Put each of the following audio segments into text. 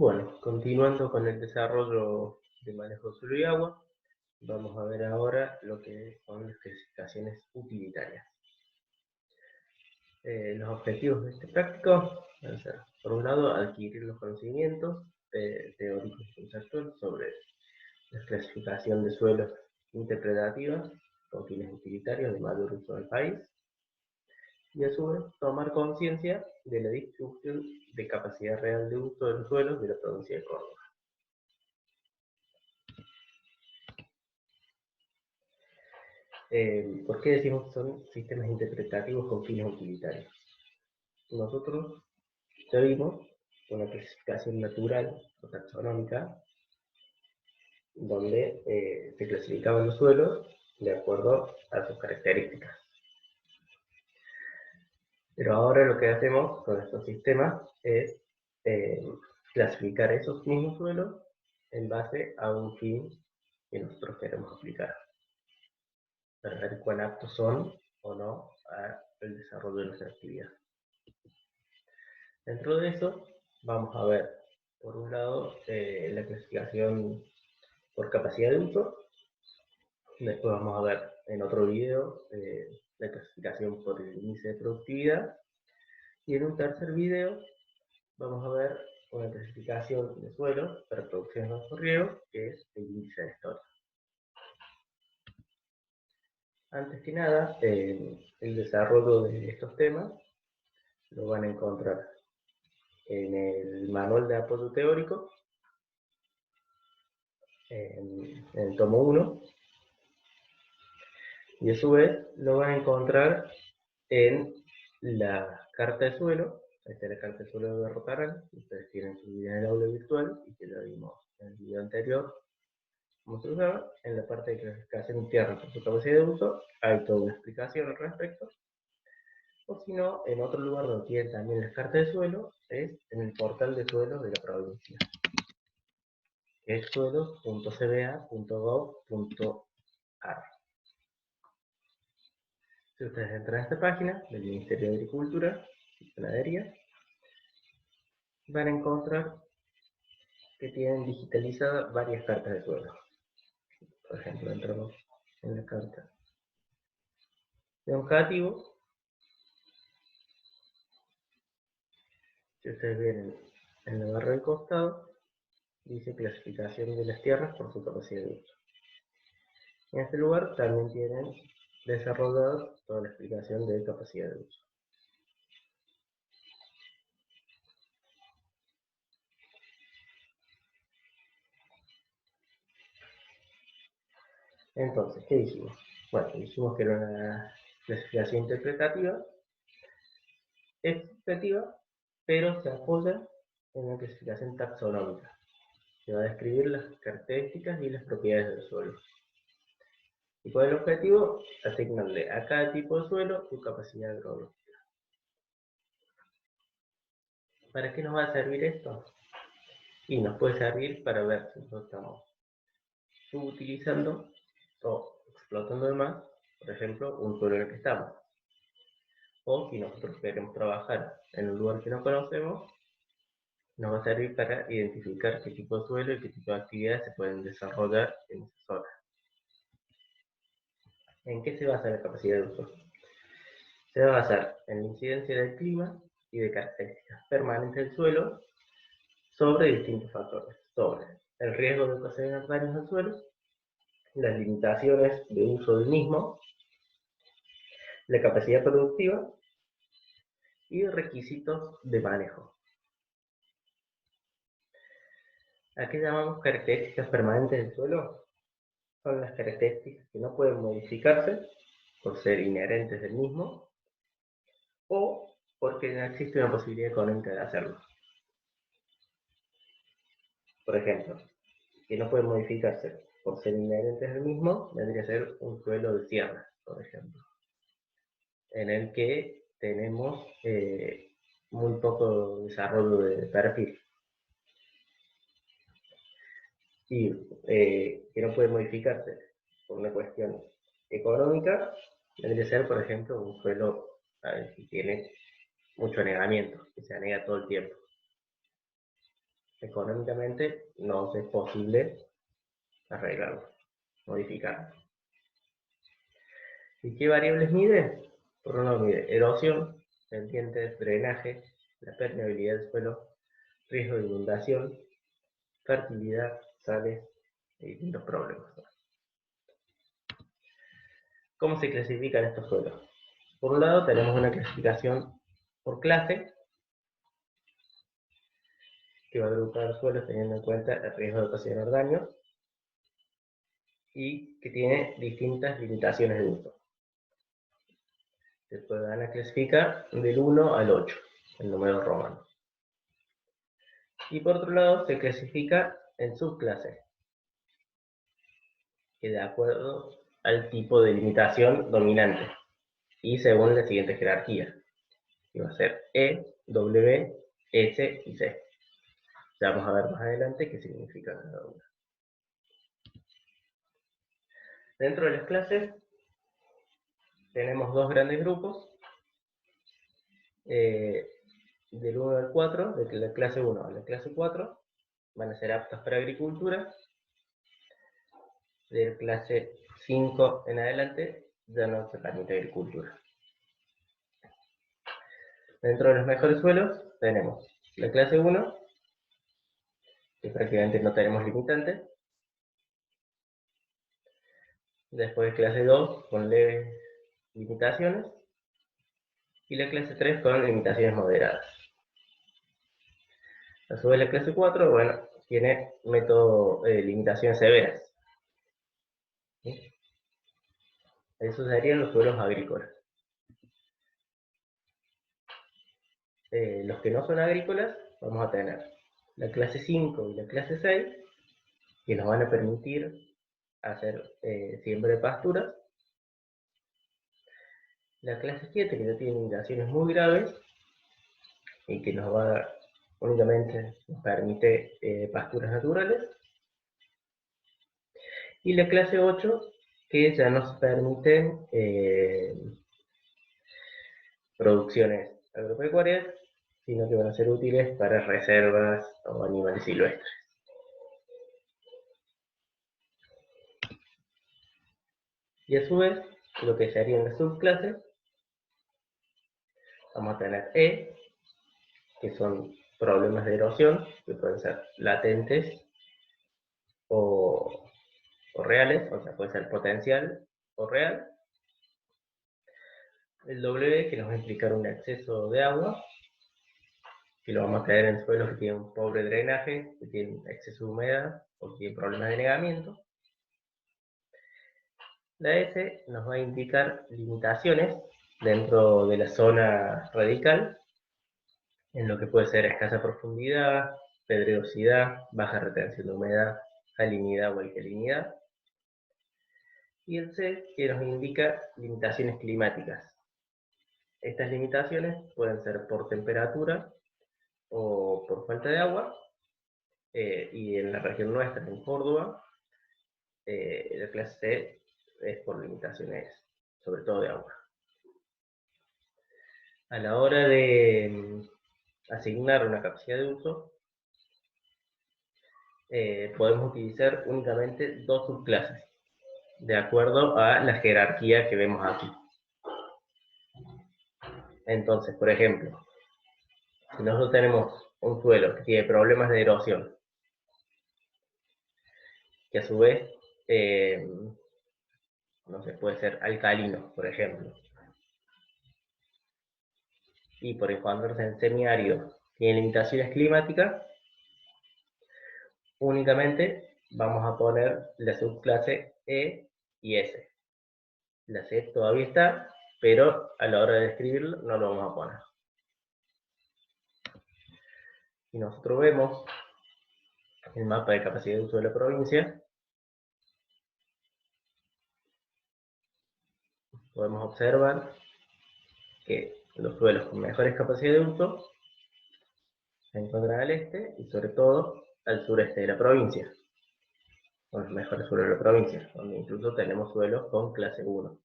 Bueno, continuando con el desarrollo de manejo de suelo y agua, vamos a ver ahora lo que son las clasificaciones utilitarias. Los objetivos de este práctico van a ser, por un lado, adquirir los conocimientos teóricos y conceptuales sobre la clasificación de suelos interpretativas con fines utilitarios de mayor uso del país, y a su vez tomar conciencia de la distribución de capacidad real de uso de los suelos de la provincia de Córdoba. ¿Por qué decimos que son sistemas interpretativos con fines utilitarios? Nosotros ya vimos una clasificación natural o taxonómica donde se clasificaban los suelos de acuerdo a sus características. Pero ahora lo que hacemos con estos sistemas es clasificar esos mismos suelos en base a un fin que nosotros queremos aplicar, para ver cuán aptos son o no al desarrollo de nuestra actividad. Dentro de eso, vamos a ver, por un lado, la clasificación por capacidad de uso. Después vamos a ver en otro video la clasificación por el índice de productividad. Y en un tercer video vamos a ver una clasificación de suelos para producciones bajo riego, que es el índice de Story. Antes que nada, el desarrollo de estos temas lo van a encontrar en el manual de apoyo teórico, en el tomo 1, y a su vez lo van a encontrar en la carta de suelo. Esta es la carta de suelo de Rotarán, que ustedes tienen subida en el aula virtual y que ya vimos en el video anterior cómo se usaba. En la parte de clasificación interna por su capacidad de uso hay toda una explicación al respecto. O si no, en otro lugar donde tienen también las cartas de suelo es en el portal de suelos de la provincia, que es suelos.cba.gov.ar. Si ustedes entran a esta página del Ministerio de Agricultura y Ganadería, van a encontrar que tienen digitalizadas varias cartas de suelo. Por ejemplo, entramos en la carta de Oncativo. Si ustedes vienen en la barra del costado, dice clasificación de las tierras por su capacidad de uso. En este lugar también tienen desarrollado toda la explicación de capacidad de uso. Entonces, ¿qué dijimos? Bueno, dijimos que era una clasificación interpretativa, explicativa, pero se apoya en una clasificación taxonómica, que va a describir las características y las propiedades del suelo. ¿Y cuál es el objetivo? Asignarle a cada tipo de suelo su capacidad agronómica. ¿Para qué nos va a servir esto? Y nos puede servir para ver si nosotros estamos subutilizando o explotando de más, por ejemplo, un suelo en el que estamos. O si nosotros queremos trabajar en un lugar que no conocemos, nos va a servir para identificar qué tipo de suelo y qué tipo de actividades se pueden desarrollar en esa zona. ¿En qué se basa la capacidad de uso? Se va a basar en la incidencia del clima y de características permanentes del suelo sobre distintos factores, sobre el riesgo de ocasionar daños al suelo, las limitaciones de uso del mismo, la capacidad productiva y requisitos de manejo. ¿A qué llamamos características permanentes del suelo? Son las características que no pueden modificarse por ser inherentes del mismo o porque no existe una posibilidad económica de hacerlo. Por ejemplo, que no pueden modificarse por ser inherentes del mismo, vendría a ser un suelo de tierra, por ejemplo, en el que tenemos muy poco desarrollo de perfil. Y que no puede modificarse por una cuestión económica, vendría a ser, por ejemplo, un suelo que tiene mucho anegamiento, que se anega todo el tiempo. económicamente no es posible arreglarlo, modificarlo. ¿Y qué variables mide? Por un lado mide erosión, pendientes, drenaje, la permeabilidad del suelo, riesgo de inundación, fertilidad, sales y distintos problemas. ¿Cómo se clasifican estos suelos? Por un lado tenemos una clasificación por clase, que va a agrupar suelos teniendo en cuenta el riesgo de ocasionar daños y que tiene distintas limitaciones de uso. Se van a clasificar del 1 al 8, el número romano. Y por otro lado se clasifica en subclases, que de acuerdo al tipo de limitación dominante y según la siguiente jerarquía, que va a ser E, W, S y C. Ya vamos a ver más adelante qué significa cada una. Dentro de las clases tenemos dos grandes grupos, del 1 al 4, de la clase 1 a la clase 4, van a ser aptos para agricultura. De clase 5 en adelante ya no se permite agricultura. Dentro de los mejores suelos tenemos la clase 1, que prácticamente no tenemos limitantes. Después clase 2 con leves limitaciones. Y la clase 3 con limitaciones moderadas. A su vez la clase 4, bueno, tiene método limitaciones severas. ¿Sí? Esos serían los suelos agrícolas. Los que no son agrícolas, vamos a tener la clase 5 y la clase 6, que nos van a permitir hacer siembra de pasturas. La clase 7, que ya tiene limitaciones muy graves y que únicamente nos permite pasturas naturales. Y la clase 8, que ya nos permite producciones agropecuarias, sino que van a ser útiles para reservas o animales silvestres. Y a su vez, lo que serían las subclases, vamos a tener E, que son problemas de erosión, que pueden ser latentes o reales, o sea, puede ser potencial o real. El W, que nos va a implicar un exceso de agua, que lo vamos a caer en suelos que tienen un pobre drenaje, que tienen exceso de humedad o que tienen problemas de negamiento. La S nos va a indicar limitaciones dentro de la zona radical, en lo que puede ser escasa profundidad, pedregosidad, baja retención de humedad, salinidad o alcalinidad. Y el C, que nos indica limitaciones climáticas. Estas limitaciones pueden ser por temperatura o por falta de agua, y en la región nuestra, en Córdoba, la clase C es por limitaciones, sobre todo de agua. A la hora de asignar una capacidad de uso, podemos utilizar únicamente dos subclases, de acuerdo a la jerarquía que vemos aquí. Entonces, por ejemplo, si nosotros tenemos un suelo que tiene problemas de erosión, que a su vez, no sé, puede ser alcalino, por ejemplo, y por encontrarse en semiárido, tiene limitaciones climáticas, únicamente vamos a poner la subclase E y S. La C todavía está, pero a la hora de escribirlo no lo vamos a poner. Si nosotros vemos el mapa de capacidad de uso de la provincia, podemos observar que los suelos con mejores capacidades de uso se encuentran al este y sobre todo al sureste de la provincia, con los mejores suelos de la provincia, donde incluso tenemos suelos con clase 1.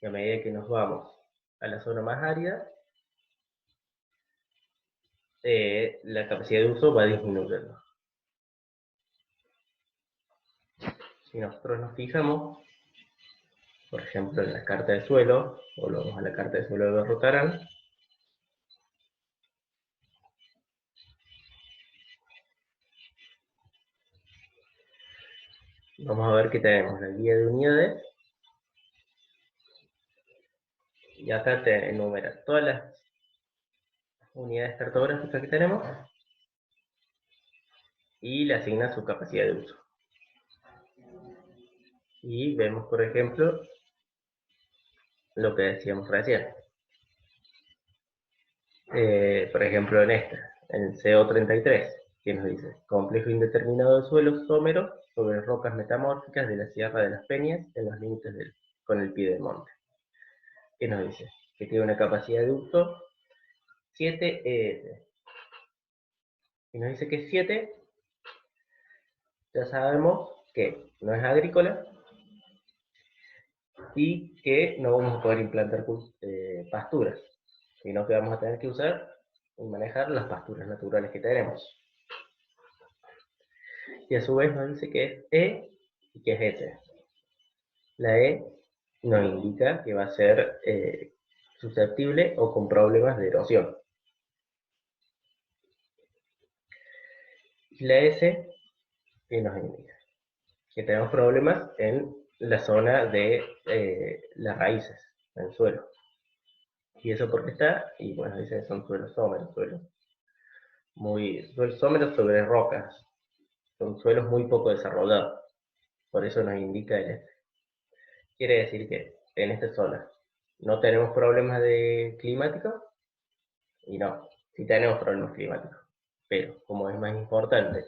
Y a medida que nos vamos a la zona más árida, la capacidad de uso va disminuyendo. Si nosotros nos fijamos, por ejemplo, en la carta de suelo, volvamos a la carta de suelo de Rotarán, vamos a ver que tenemos la guía de unidades, y acá te enumera todas las unidades cartográficas que tenemos, y le asigna su capacidad de uso. Y vemos, por ejemplo, lo que decíamos recién. Por ejemplo, en el CO33, que nos dice, complejo indeterminado de suelos someros sobre rocas metamórficas de la Sierra de las Peñas en los límites con el pie del monte. ¿Qué nos dice? Que tiene una capacidad de uso 7 ES. Y nos dice que 7, ya sabemos que no es agrícola y que no vamos a poder implantar pasturas, sino que vamos a tener que usar y manejar las pasturas naturales que tenemos. Y a su vez nos dice que es E y que es S. La E nos indica que va a ser susceptible o con problemas de erosión. Y la S, que nos indica que tenemos problemas en la zona de las raíces, en el suelo. ¿Y eso por qué está? Y bueno, dice que son suelos someros, suelos someros sobre rocas. Son suelos muy poco desarrollados. Por eso nos indica el S. Quiere decir que en esta zona no tenemos problemas climáticos, y no, sí tenemos problemas climáticos. Pero como es más importante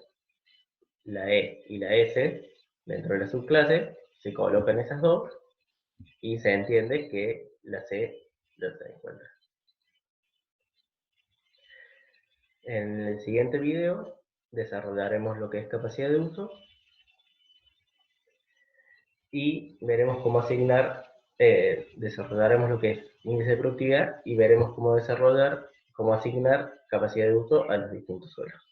la E y la S dentro de la subclase, se colocan esas dos y se entiende que la C no se encuentra. En el siguiente video desarrollaremos lo que es capacidad de uso y veremos cómo desarrollaremos lo que es índice de productividad y veremos cómo asignar capacidad de uso a los distintos suelos.